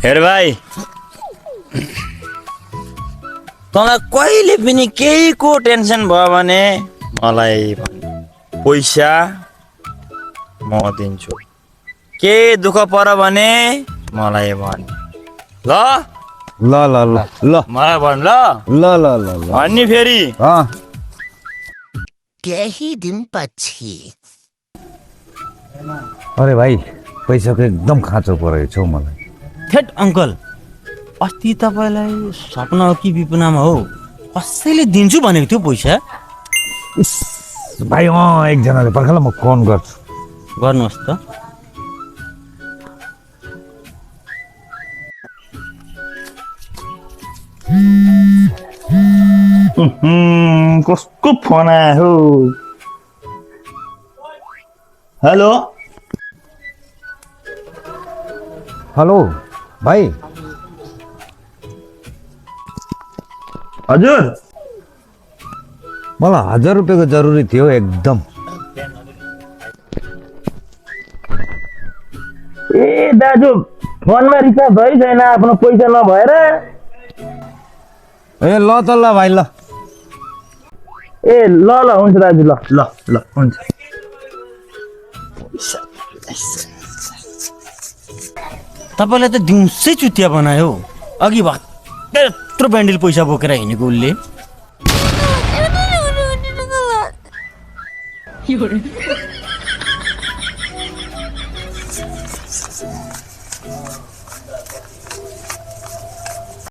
हेर भाइ तँलाई कहिले पनि केहीको टेन्सन भयो भने मलाई भन्। पैसा म दिन्छु। के दुःख पर्यो भने मलाई भन् ल। ल ल ल ल मलाई भन् ल ल ल ल ल भन्ने फेरि केही दिनपछि अरे भाइ पैसाको एकदम खाँचो परेको छ हौ मलाई। थेट अङ्कल अस्ति तपाईँलाई सपना हो कि विपनामा हो कसैले दिन्छु भनेको थियो पैसा। इस, भाइ एकजनाले पर्खला म फोन गर्छु। गर्नुहोस् त। कसको फोन आयो? हेलो हेलो भाइ। हजुर मलाई 1000 रुपियाँको जरुरी थियो एकदम। ए दाजु फोनमा रिचार्ज भइ छैन आफ्नो पैसा नभएर। ए ल त ल भाइ ल। ए ल ल हुन्छ दाजु ल ल ल हुन्छ। तपाईँलाई त दिउँसै चुतिया बनायो अघि भर्खर यत्रो ब्यान्डल पैसा बोकेर हिँडेको उसले।